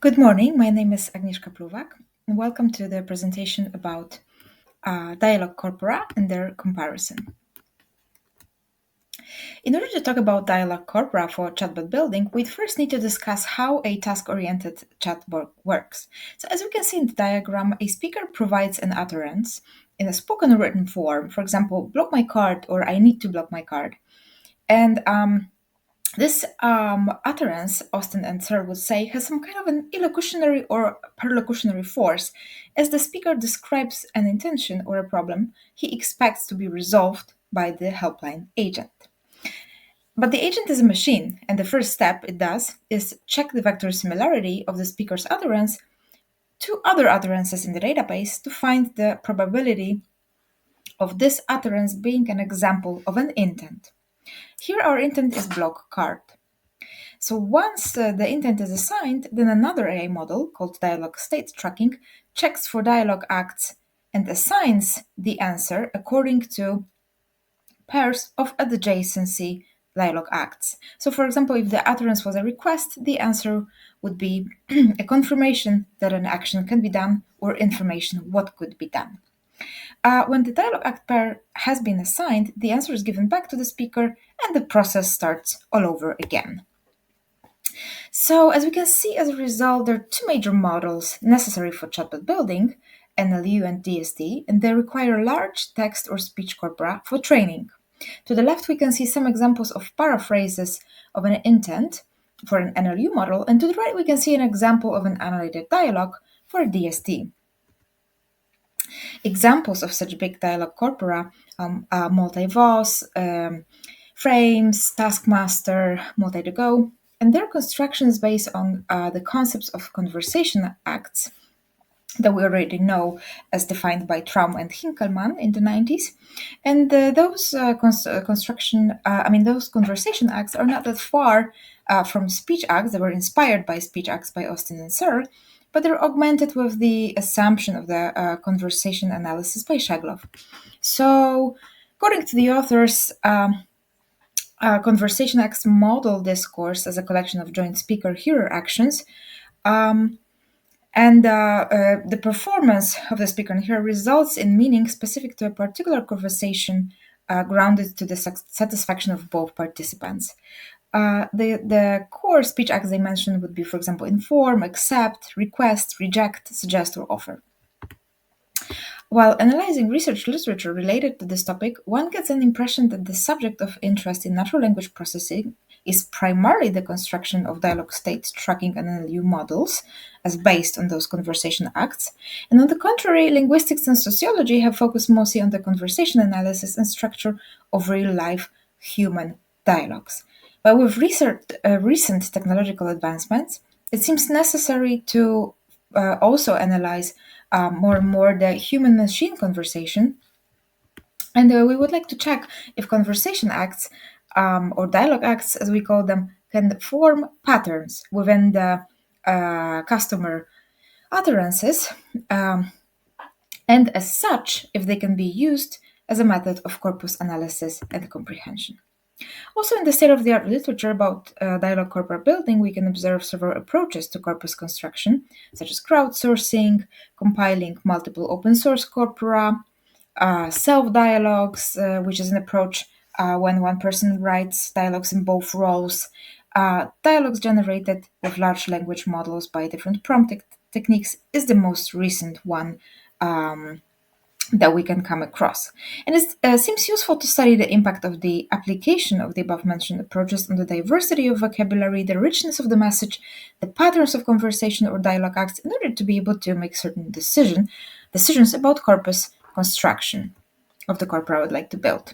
Good morning. My name is Agnieszka Pluwak, and welcome to the presentation about Dialog Corpora and their comparison. In order to talk about Dialog Corpora for chatbot building, we first need to discuss how a task-oriented chatbot works. So as we can see in the diagram, a speaker provides an utterance in a spoken or written form, for example, block my card or I need to block my card. And this utterance, Austin and Searle would say, has some kind of an illocutionary or perlocutionary force. As the speaker describes an intention or a problem he expects to be resolved by the helpline agent. But the agent is a machine, and the first step it does is check the vector similarity of the speaker's utterance to other utterances in the database to find the probability of this utterance being an example of an intent. Here our intent is block card. So once the intent is assigned, then another AI model called dialog state tracking checks for dialog acts and assigns the answer according to pairs of adjacency dialog acts. So for example, if the utterance was a request, the answer would be a confirmation that an action can be done or information what could be done. When the dialog act pair has been assigned, the answer is given back to the speaker and the process starts all over again. So as we can see, as a result, there are two major models necessary for chatbot building, NLU and DST, and they require large text or speech corpora for training. To the left, we can see some examples of paraphrases of an intent for an NLU model, and to the right, we can see an example of an annotated dialogue for a DST. Examples of such big dialog corpora are multi-voice, frames, taskmaster, multi-to-go, and their construction is based on the concepts of conversation acts that we already know as defined by Traum and Hinkelmann in the 90s. And those conversation acts are not that far from speech acts that were inspired by speech acts by Austin and Searle, but they're augmented with the assumption of the conversation analysis by Shaglov. So, according to the authors, conversation acts model discourse as a collection of joint speaker-hearer actions, and the performance of the speaker and hearer results in meaning specific to a particular conversation grounded to the satisfaction of both participants. The core speech acts they mentioned would be, for example, inform, accept, request, reject, suggest, or offer. While analyzing research literature related to this topic, one gets an impression that the subject of interest in natural language processing is primarily the construction of dialogue state tracking and NLU models, as based on those conversation acts. And on the contrary, linguistics and sociology have focused mostly on the conversation analysis and structure of real-life human dialogues. But with recent technological advancements, it seems necessary to also analyze more and more the human-machine conversation. And we would like to check if conversation acts, or dialogue acts as we call them, can form patterns within the customer utterances, and as such, if they can be used as a method of corpus analysis and comprehension. Also, in the state-of-the-art literature about dialogue corpora building, we can observe several approaches to corpus construction, such as crowdsourcing, compiling multiple open-source corpora, self-dialogues, which is an approach when one person writes dialogues in both roles, dialogues generated with large language models by different prompt techniques is the most recent one that we can come across. And it seems useful to study the impact of the application of the above-mentioned approaches on the diversity of vocabulary, the richness of the message, the patterns of conversation or dialogue acts in order to be able to make certain decisions about corpus construction of the corpora I would like to build.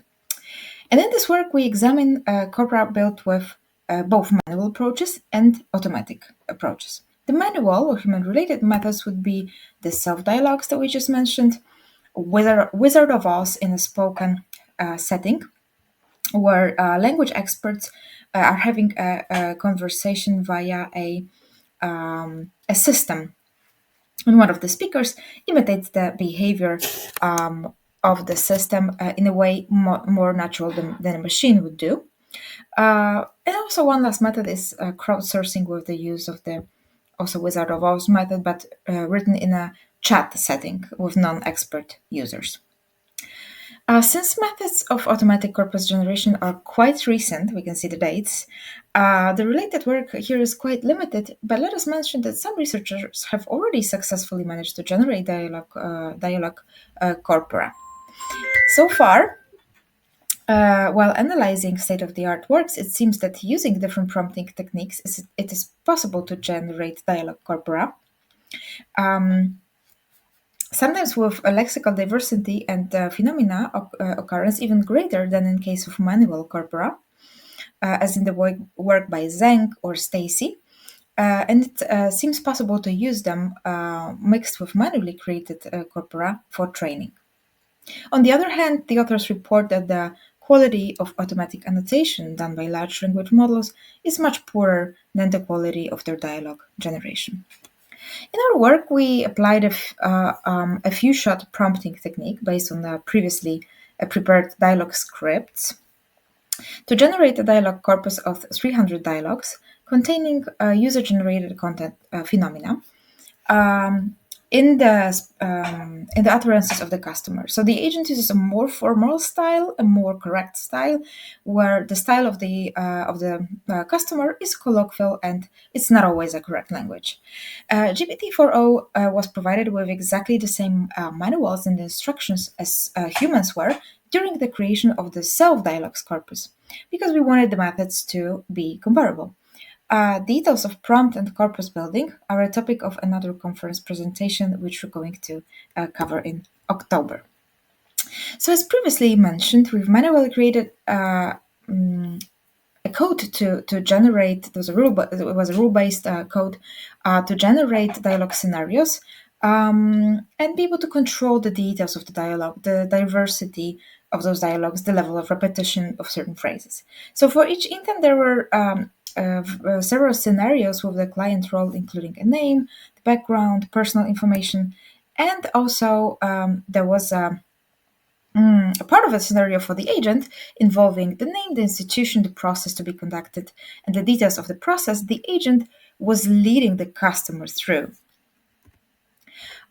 And in this work, we examine corpora built with both manual approaches and automatic approaches. The manual or human-related methods would be the self-dialogues that we just mentioned, Wizard of Oz in a spoken setting, where language experts are having a conversation via a system. And one of the speakers imitates the behavior of the system in a way more natural than a machine would do. And also one last method is crowdsourcing with the use of the also wizard of Oz method, but written in a chat setting with non-expert users. Since methods of automatic corpus generation are quite recent, we can see the dates, the related work here is quite limited, but let us mention that some researchers have already successfully managed to generate dialog corpora. So far, while analyzing state-of-the-art works, it seems that using different prompting techniques, it is possible to generate dialog corpora. Sometimes with a lexical diversity and phenomena occurrence even greater than in case of manual corpora, as in the work by Zheng or Stacy. And it seems possible to use them mixed with manually created corpora for training. On the other hand, the authors report that the quality of automatic annotation done by large language models is much poorer than the quality of their dialogue generation. In our work, we applied a few-shot prompting technique based on the previously prepared dialogue scripts to generate a dialogue corpus of 300 dialogues containing user-generated content phenomena. In the utterances of the customer. So the agent uses a more formal style, a more correct style, where the style of the customer is colloquial and it's not always a correct language. GPT-4o was provided with exactly the same manuals and instructions as humans were during the creation of the self-dialogues corpus, because we wanted the methods to be comparable. Details of prompt and corpus building are a topic of another conference presentation, which we're going to cover in October. So, as previously mentioned, we've manually created a code to generate. It was a rule-based code to generate dialogue scenarios and be able to control the details of the dialogue, the diversity of those dialogues, the level of repetition of certain phrases. So, for each intent, there were several scenarios with the client role, including a name, the background, personal information, and also there was a part of a scenario for the agent involving the name, the institution, the process to be conducted, and the details of the process the agent was leading the customer through.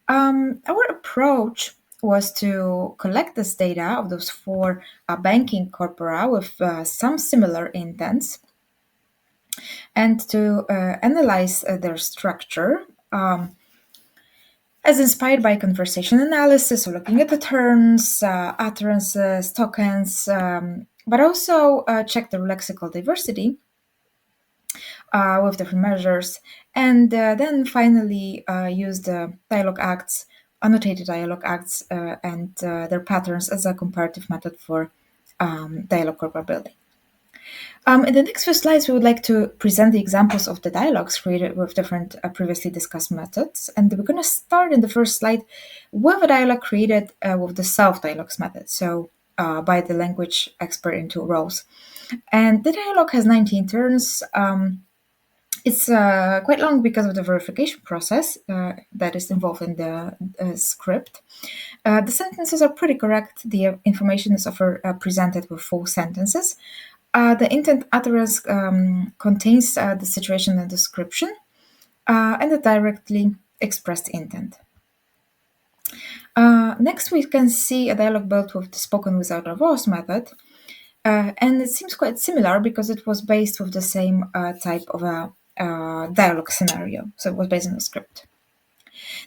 Our approach was to collect this data of those four banking corpora with some similar intents and to analyze their structure as inspired by conversation analysis, so looking at the turns, utterances, tokens, but also check the lexical diversity with different measures, and then finally use the dialogue acts, annotated dialogue acts, and their patterns as a comparative method for dialogue corpora building. In the next few slides, we would like to present the examples of the dialogues created with different previously discussed methods. And we're going to start in the first slide with a dialogue created with the self-dialogues method, so by the language expert in two roles. And the dialogue has 19 turns. It's quite long because of the verification process that is involved in the script. The sentences are pretty correct. The information is often presented with full sentences. The intent utterance contains the situation and description and the directly expressed intent. Next, we can see a dialogue built with the spoken without a voice method. And it seems quite similar because it was based with the same type of a dialogue scenario. So it was based on the script.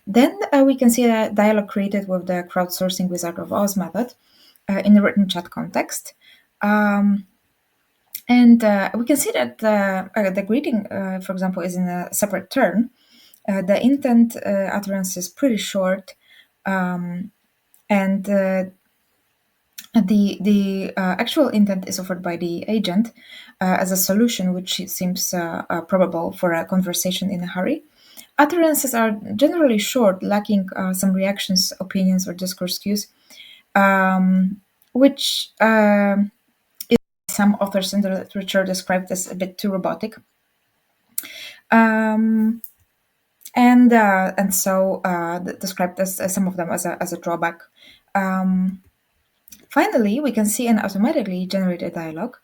Then we can see a dialogue created with the crowdsourcing wizard of Oz method in a written chat context. And we can see that the greeting, for example, is in a separate turn. The intent utterance is pretty short, and the actual intent is offered by the agent as a solution, which seems probable for a conversation in a hurry. Utterances are generally short, lacking some reactions, opinions, or discourse cues, which some authors in the literature described as a bit too robotic. And so described as some of them as a drawback. Finally, we can see an automatically generated dialogue,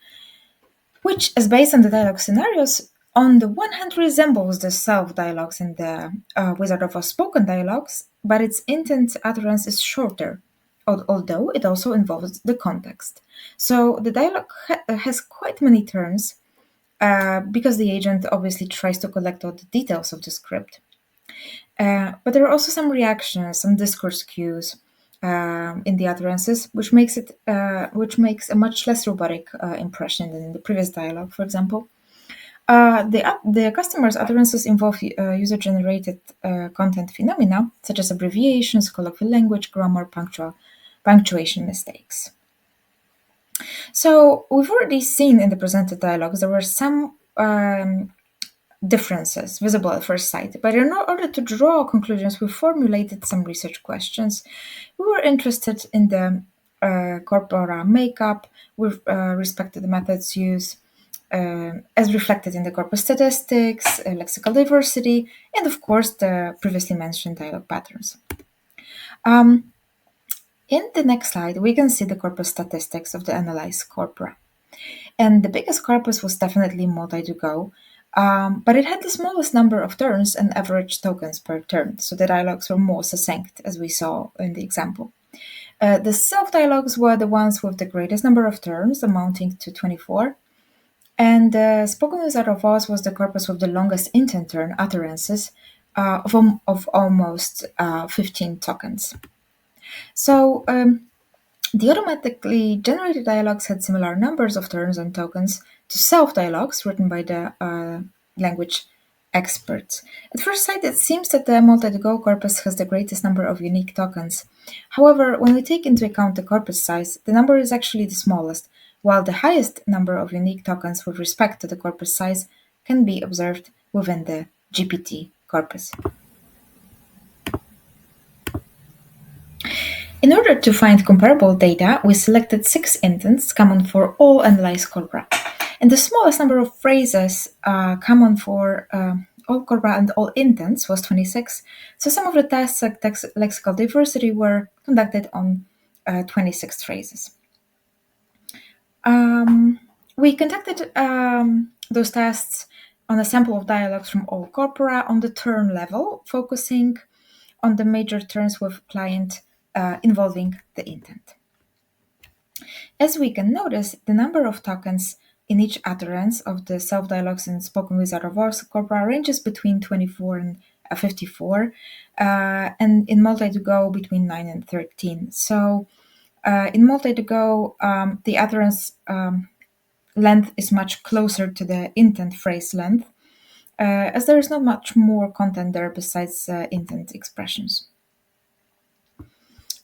which is based on the dialogue scenarios on the one hand resembles the self dialogues in the Wizard of Oz spoken dialogues, but its intent utterance is shorter, although it also involves the context. So the dialogue has quite many turns because the agent obviously tries to collect all the details of the script. But there are also some reactions, some discourse cues in the utterances, which makes a much less robotic impression than in the previous dialogue, for example. The customer's utterances involve user-generated content phenomena such as abbreviations, colloquial language, grammar, punctuation mistakes. So we've already seen in the presented dialogues there were some differences visible at first sight, but in order to draw conclusions, we formulated some research questions. We were interested in the corpora makeup with respect to the methods used, as reflected in the corpus statistics, lexical diversity, and of course the previously mentioned dialogue patterns. In the next slide, we can see the corpus statistics of the analyzed corpora. And the biggest corpus was definitely multi-to-go, but it had the smallest number of turns and average tokens per turn, so the dialogues were more succinct, as we saw in the example. The self-dialogues were the ones with the greatest number of turns, amounting to 24, and the spoken Wizard of Oz was the corpus with the longest intent turn utterances of almost 15 tokens. So the automatically generated dialogues had similar numbers of turns and tokens to self-dialogues written by the language experts. At first sight, it seems that the multi-to-go corpus has the greatest number of unique tokens. However, when we take into account the corpus size, the number is actually the smallest, while the highest number of unique tokens with respect to the corpus size can be observed within the GPT corpus. In order to find comparable data, we selected 6 intents common for all analyzed corpora. And the smallest number of phrases common for all corpora and all intents was 26. So some of the tests like lexical diversity were conducted on 26 phrases. We conducted those tests on a sample of dialogues from all corpora on the turn level, focusing on the major turns with client involving the intent. As we can notice, the number of tokens in each utterance of the self-dialogues in spoken Wizard of Oz corpora ranges between 24 and 54, and in multi-to-go between 9 and 13. So in multi-to-go, the utterance length is much closer to the intent phrase length, as there is not much more content there besides intent expressions.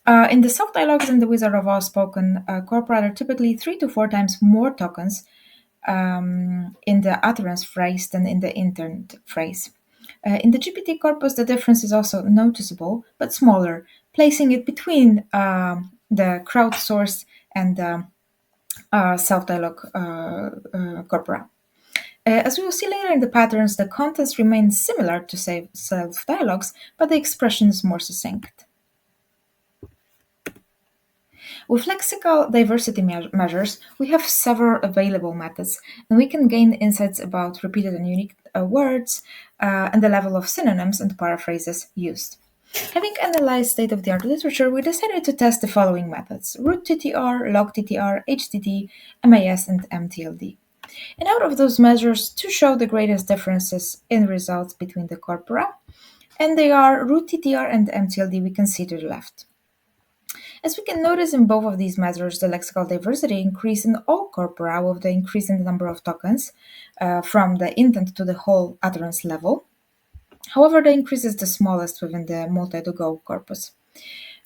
In the self-dialogues in the Wizard of Oz spoken corpora, there are typically 3 to 4 times more tokens in the utterance phrase than in the intent phrase. In the GPT corpus, the difference is also noticeable, but smaller, placing it between the crowdsourced and the self-dialogue corpora. As we will see later in the patterns, the contents remain similar to self-dialogues, but the expression is more succinct. With lexical diversity measures, we have several available methods, and we can gain insights about repeated and unique words and the level of synonyms and paraphrases used. Having analyzed state-of-the-art literature, we decided to test the following methods: root TTR, log TTR, HTT, MAS, and MTLD. And out of those measures, 2 show the greatest differences in results between the corpora, and they are root TTR and MTLD we can see to the left. As we can notice in both of these measures, the lexical diversity increased in all corpora with the increase in the number of tokens from the intent to the whole utterance level. However, the increase is the smallest within the multi-to-go corpus.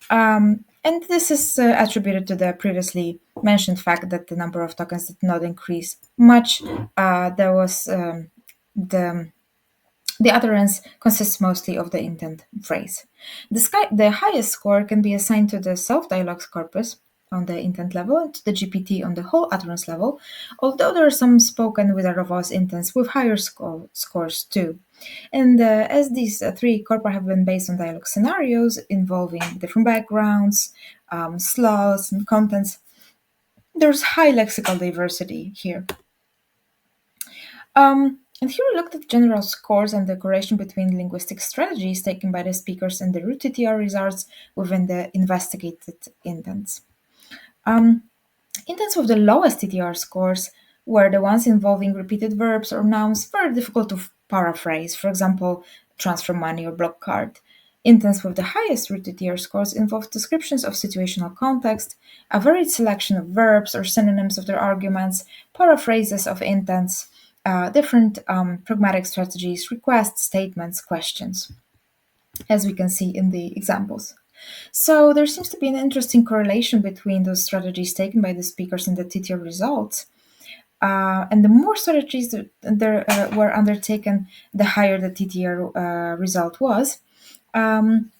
And this is attributed to the previously mentioned fact that the number of tokens did not increase much. There was the utterance consists mostly of the intent phrase. The highest score can be assigned to the self-dialogues corpus on the intent level and to the GPT on the whole utterance level, although there are some spoken Wizard of Oz intents with higher scores too. And as these 3 corpora have been based on dialogue scenarios involving different backgrounds, slots, and contents, there's high lexical diversity here. And here we looked at general scores and the correlation between linguistic strategies taken by the speakers and the root TTR results within the investigated intents. Intents with the lowest TTR scores were the ones involving repeated verbs or nouns very difficult to paraphrase, for example, transfer money or block card. Intents with the highest root TTR scores involved descriptions of situational context, a varied selection of verbs or synonyms of their arguments, paraphrases of intents, different pragmatic strategies, requests, statements, questions, as we can see in the examples. So there seems to be an interesting correlation between those strategies taken by the speakers and the TTR results. And the more strategies that there were undertaken, the higher the TTR result was. Um,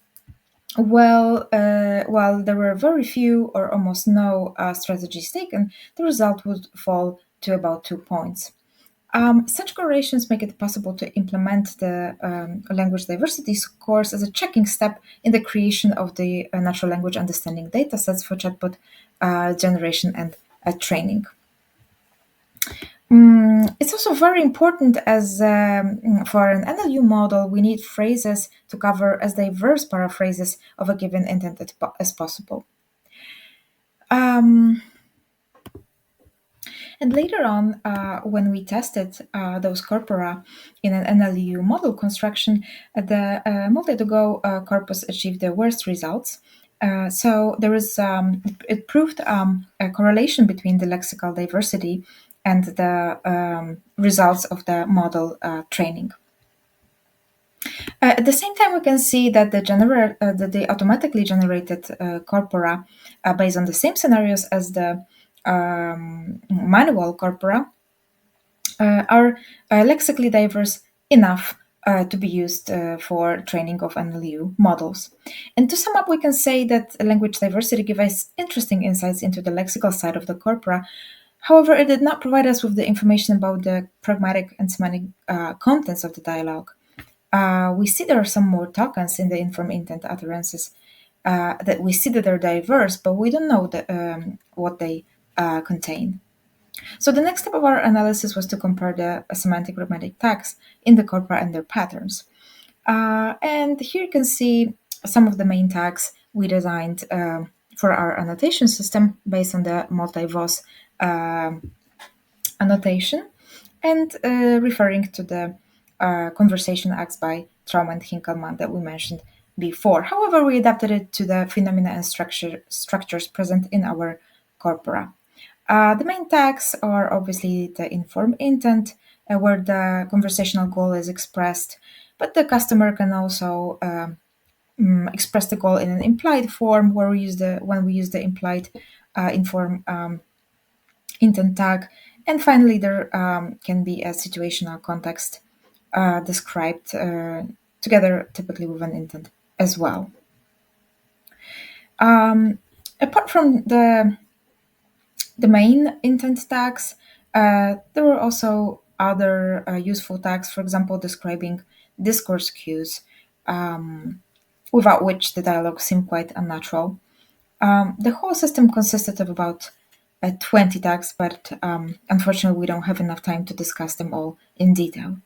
while there were very few or almost no strategies taken, the result would fall to about 2 points. Such correlations make it possible to implement the language diversity scores as a checking step in the creation of the natural language understanding datasets for chatbot generation and training. It's also very important as for an NLU model, we need phrases to cover as diverse paraphrases of a given intent as possible. And later on, when we tested those corpora in an NLU model construction, the multi-to-go corpus achieved the worst results. So there is, it proved a correlation between the lexical diversity and the results of the model training. At the same time, we can see that the automatically generated corpora, based on the same scenarios as the manual corpora, are lexically diverse enough to be used for training of NLU models. And to sum up, we can say that language diversity gives us interesting insights into the lexical side of the corpora. However, it did not provide us with the information about the pragmatic and semantic contents of the dialogue. We see there are some more tokens in the informed intent utterances that we see that they're diverse, but we don't know what they contain. So the next step of our analysis was to compare the semantic-pragmatic tags in the corpora and their patterns. And here you can see some of the main tags we designed for our annotation system based on the multi-VOS annotation and referring to the conversation acts by Traum and Hinkelmann that we mentioned before. However, we adapted it to the phenomena and structures present in our corpora. The main tags are obviously the informed intent, where the conversational goal is expressed, but the customer can also express the goal in an implied form, where when we use the implied informed intent tag. And finally, there can be a situational context described together, typically with an intent as well. Apart from the main intent tags, there were also other useful tags, for example, describing discourse cues, without which the dialogue seemed quite unnatural. The whole system consisted of about 20 tags, but unfortunately, we don't have enough time to discuss them all in detail.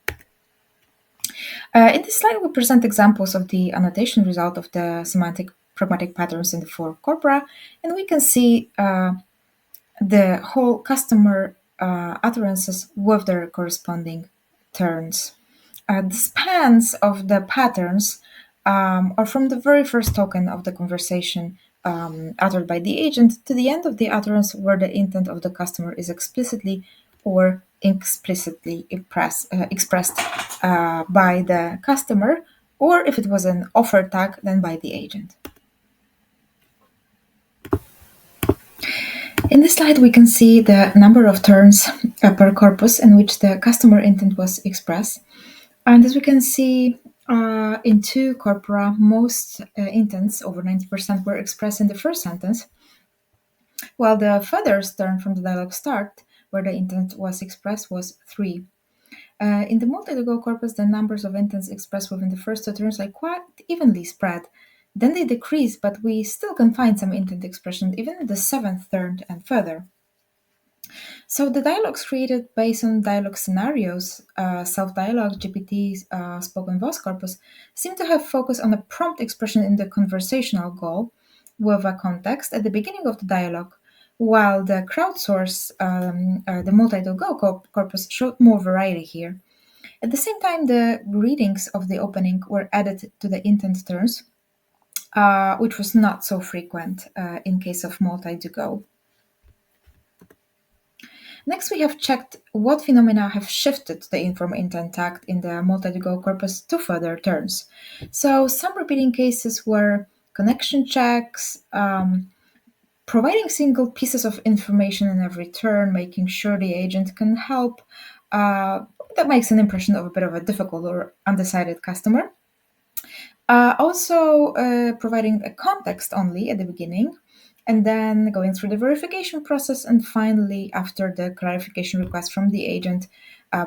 In this slide, we present examples of the annotation result of the semantic pragmatic patterns in the four corpora, and we can see the whole customer utterances with their corresponding turns. The spans of the patterns are from the very first token of the conversation uttered by the agent to the end of the utterance where the intent of the customer is explicitly or explicitly expressed by the customer, or if it was an offer tag, then by the agent. In this slide, we can see the number of turns per corpus in which the customer intent was expressed. And as we can see, in two corpora, most intents, over 90%, were expressed in the first sentence, while the furthest turn from the dialogue start, where the intent was expressed, was 3. In the multi-to-go corpus, the numbers of intents expressed within the first two turns are quite evenly spread. Then they decrease, but we still can find some intent expression even in the seventh turn and further. So the dialogues created based on dialogue scenarios, self-dialogue, GPT, spoken voice corpus, seem to have focused on a prompt expression in the conversational goal with a context at the beginning of the dialogue, while the crowdsource, the multi-to-go corpus showed more variety here. At the same time, the greetings of the opening were added to the intent terms, which was not so frequent in case of multi-to-go. Next, we have checked what phenomena have shifted the inform intent tag in the multi-to-go corpus to further turns. So some repeating cases were connection checks, providing single pieces of information in every turn, making sure the agent can help. That makes an impression of a bit of a difficult or undecided customer. Also providing a context only at the beginning, and then going through the verification process, and finally, after the clarification request from the agent,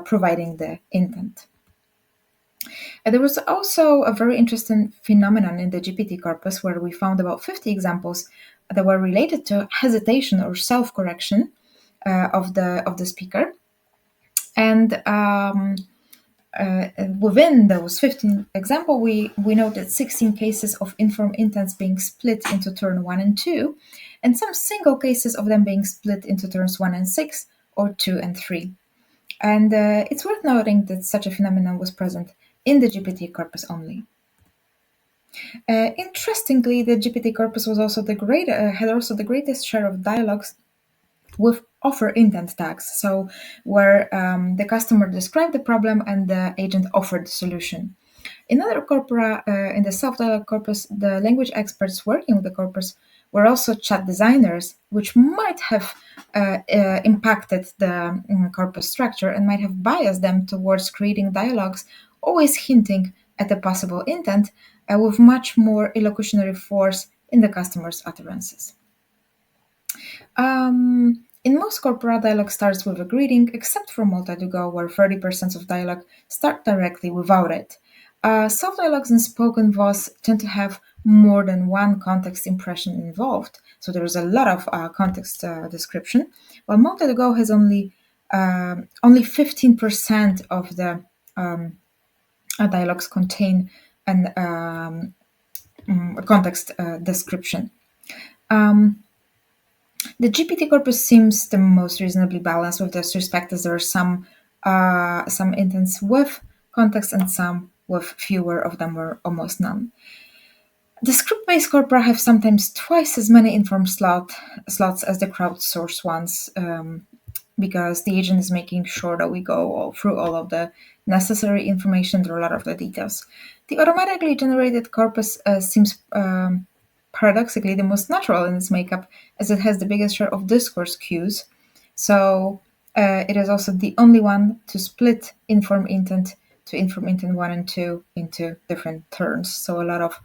providing the intent. There was also a very interesting phenomenon in the GPT corpus where we found about 50 examples that were related to hesitation or self-correction of the speaker. And within those 15 examples, we noted 16 cases of informed intents being split into turn 1 and 2, and some single cases of them being split into turns 1 and 6, or 2 and 3. And it's worth noting that such a phenomenon was present in the GPT corpus only. Interestingly, the GPT corpus was also had also the greatest share of dialogues with offer intent tags, so where the customer described the problem and the agent offered the solution. In other corpora, in the self-dialogue corpus, the language experts working with the corpus were also chat designers, which might have impacted the corpus structure and might have biased them towards creating dialogues, always hinting at a possible intent, with much more illocutionary force in the customer's utterances. In most corpora, dialogue starts with a greeting, except for multi-to-go, where 30% of dialogue start directly without it. Self-dialogues and spoken voice tend to have more than one context impression involved, so there is a lot of context description, while multi-to-go has only 15% of the dialogues contain a context description. The GPT corpus seems the most reasonably balanced with this respect, as there are some intents with context and some with fewer of them or almost none. The script-based corpora have sometimes twice as many informed slots as the crowdsourced ones, because the agent is making sure that we go through all of the necessary information through a lot of the details. The automatically generated corpus seems paradoxically the most natural in its makeup, as it has the biggest share of discourse cues. So it is also the only one to split inform intent to inform intent 1 and 2 into different turns. So a lot of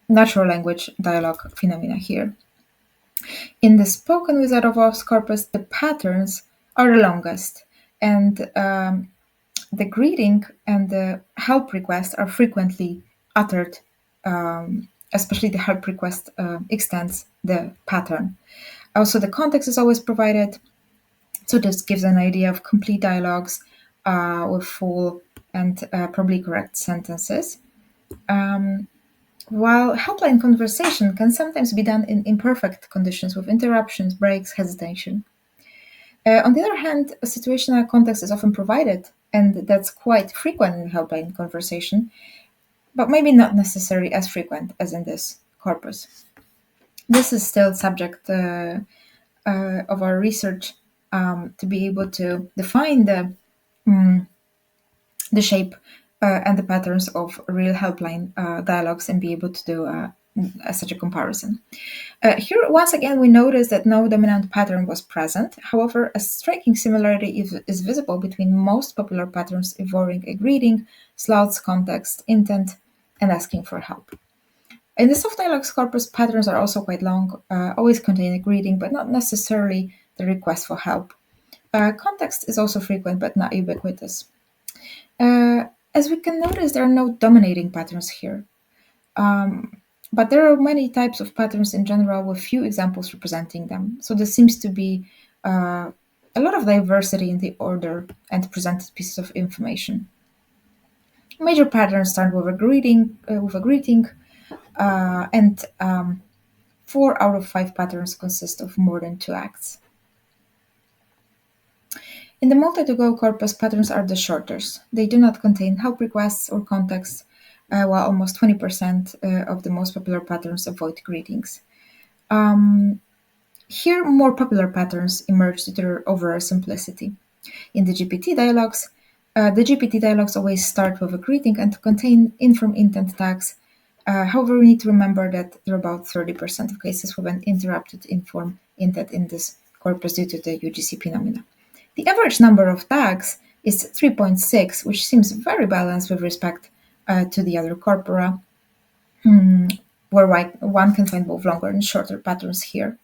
natural language dialogue phenomena here. In the spoken without a voice corpus, the patterns are the longest, and the greeting and the help request are frequently uttered, especially the help request extends the pattern. Also, the context is always provided, so this gives an idea of complete dialogues with full and probably correct sentences. While helpline conversation can sometimes be done in imperfect conditions with interruptions, breaks, hesitation. On the other hand, a situational context is often provided, and that's quite frequent in helpline conversation, but maybe not necessarily as frequent as in this corpus. This is still subject of our research to be able to define the shape and the patterns of real helpline dialogues and be able to do such a comparison. Here, once again, we notice that no dominant pattern was present. However, a striking similarity is visible between most popular patterns involving a greeting, slots, context, intent, and asking for help. In the soft dialogues corpus, patterns are also quite long, always contain a greeting, but not necessarily the request for help. Context is also frequent, but not ubiquitous. As we can notice, there are no dominating patterns here. But there are many types of patterns in general with few examples representing them. So this seems to be a lot of diversity in the order and presented pieces of information. Major patterns start with a greeting, and 4 out of 5 patterns consist of more than 2 acts. In the multi-to-go corpus, patterns are the shortest. They do not contain help requests or context, while almost 20% of the most popular patterns avoid greetings. Here, more popular patterns emerge due to their overall simplicity. In the GPT dialogues always start with a greeting and contain inform intent tags. However, we need to remember that there are about 30% of cases with an interrupted inform intent in this corpus due to the UGC phenomena. The average number of tags is 3.6, which seems very balanced with respect to the other corpora, where one can find both longer and shorter patterns here.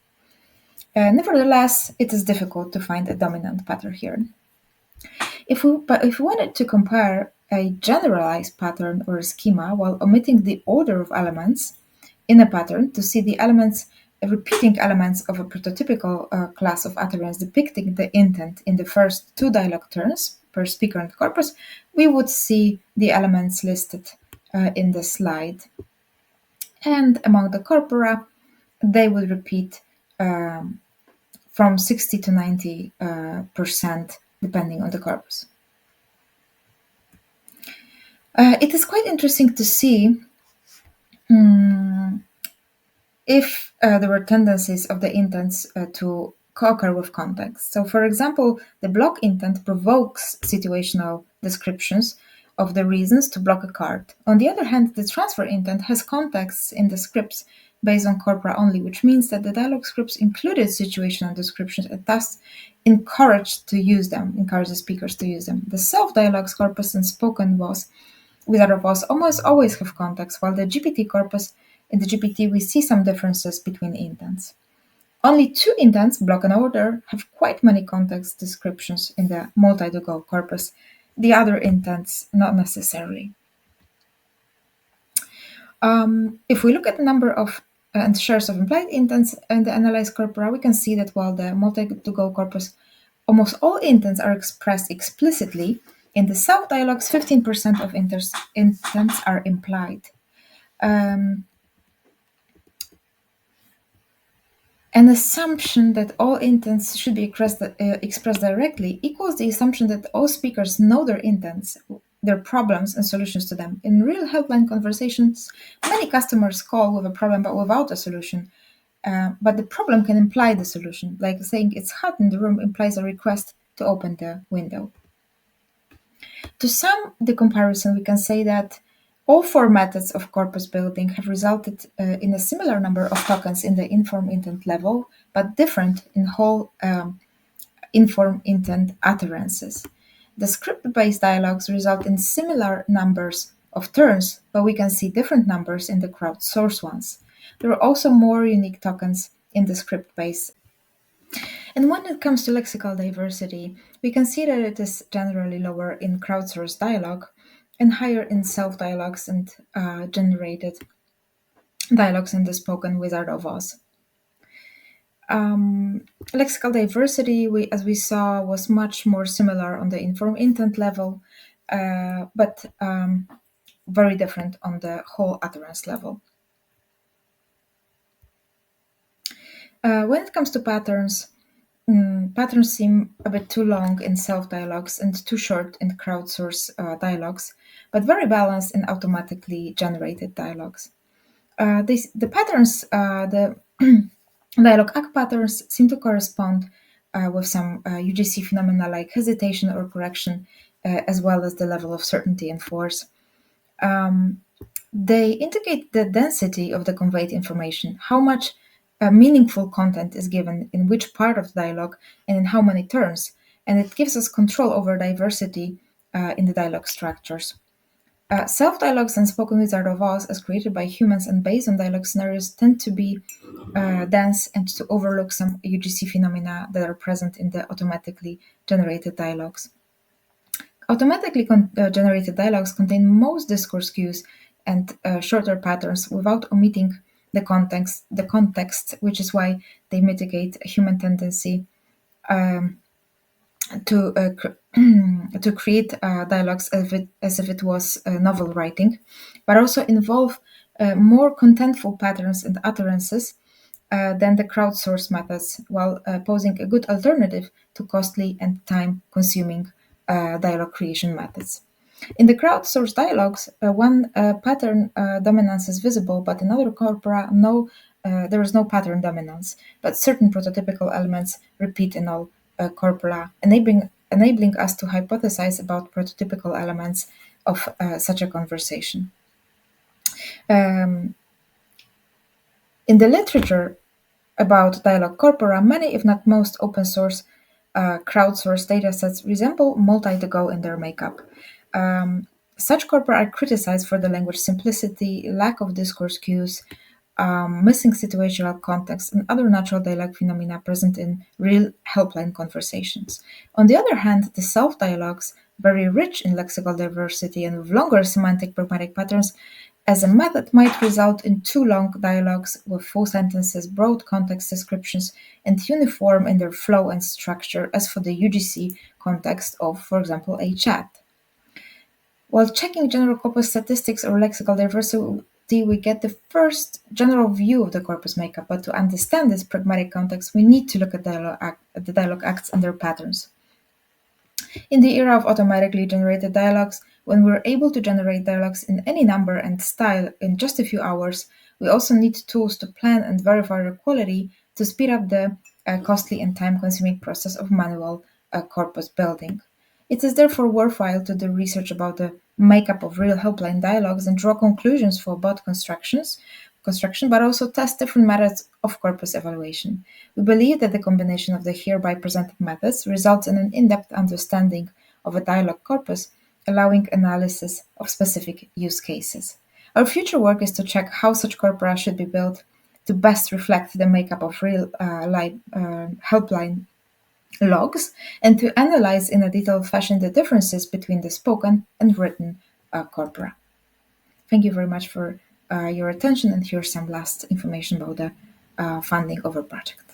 Nevertheless, it is difficult to find a dominant pattern here. If we wanted to compare a generalized pattern or a schema while omitting the order of elements in a pattern to see the repeating elements of a prototypical class of utterance depicting the intent in the first 2 dialogue turns per speaker and corpus, we would see the elements listed in the slide. And among the corpora, they will repeat from 60 to 90% depending on the corpus. It is quite interesting to see if there were tendencies of the intents to co-occur with context. So, for example, the block intent provokes situational descriptions of the reasons to block a card. On the other hand, the transfer intent has contexts in the scripts based on corpora only, which means that the dialogue scripts included situational descriptions and thus encourage the speakers to use them. The self-dialogues corpus and spoken voice without a voice almost always have context, while the GPT corpus, in the GPT we see some differences between intents. Only 2 intents, block and order, have quite many context descriptions in the multi-to-go corpus. The other intents, not necessarily. If we look at the number of and shares of implied intents in the analyzed corpora, we can see that while the multi-to-go corpus, almost all intents are expressed explicitly, in the self-dialogues, 15% of intents are implied. An assumption that all intents should be expressed directly equals the assumption that all speakers know their intents, their problems, and solutions to them. In real helpline conversations, many customers call with a problem but without a solution. But the problem can imply the solution, like saying it's hot in the room implies a request to open the window. To sum the comparison, we can say that all 4 methods of corpus building have resulted in a similar number of tokens in the inform intent level, but different in whole inform intent utterances. The script-based dialogues result in similar numbers of turns, but we can see different numbers in the crowdsourced ones. There are also more unique tokens in the script-based. And when it comes to lexical diversity, we can see that it is generally lower in crowdsourced dialogue and higher in self-dialogues and generated dialogues in the spoken without a voice. Lexical diversity, as we saw, was much more similar on the informed intent level, but very different on the whole utterance level. When it comes to patterns, patterns seem a bit too long in self-dialogues and too short in crowdsourced dialogues, but very balanced in automatically generated dialogues. The patterns, the dialogue act patterns seem to correspond with some UGC phenomena like hesitation or correction, as well as the level of certainty and force. They indicate the density of the conveyed information, how much meaningful content is given in which part of the dialogue and in how many turns, and it gives us control over diversity in the dialogue structures. Self-dialogues and spoken without a voice, as created by humans and based on dialogue scenarios, tend to be dense and to overlook some UGC phenomena that are present in the automatically generated dialogues. Automatically generated dialogues contain most discourse cues and shorter patterns without omitting the context, which is why they mitigate a human tendency to create dialogues as if it was novel writing, but also involve more contentful patterns and utterances than the crowdsourced methods, while posing a good alternative to costly and time-consuming dialogue creation methods. In the crowdsourced dialogues, one pattern dominance is visible, but in other corpora, there is no pattern dominance, but certain prototypical elements repeat in all corpora, enabling us to hypothesize about prototypical elements of such a conversation. Um, in the literature about dialog corpora, many, if not most, open source crowdsourced datasets resemble multi-to-go in their makeup. Such corpora are criticized for the language simplicity, lack of discourse cues, missing situational context, and other natural dialogue phenomena present in real helpline conversations. On the other hand, the self dialogues, very rich in lexical diversity and with longer semantic pragmatic patterns, as a method might result in too long dialogues with full sentences, broad context descriptions, and uniform in their flow and structure, as for the UGC context of, for example, a chat. While checking general corpus statistics or lexical diversity, we get the first general view of the corpus makeup, but to understand this pragmatic context, we need to look at the dialogue acts and their patterns. In the era of automatically generated dialogues, when we're able to generate dialogues in any number and style in just a few hours, we also need tools to plan and verify their quality to speed up the costly and time consuming process of manual corpus building. It is therefore worthwhile to do research about the makeup of real helpline dialogues and draw conclusions for bot construction, but also test different methods of corpus evaluation. We believe that the combination of the hereby presented methods results in an in-depth understanding of a dialogue corpus, allowing analysis of specific use cases. Our future work is to check how such corpora should be built to best reflect the makeup of real helpline logs and to analyze in a detailed fashion the differences between the spoken and written corpora. Thank you very much for your attention, and here's some last information about the funding of our project.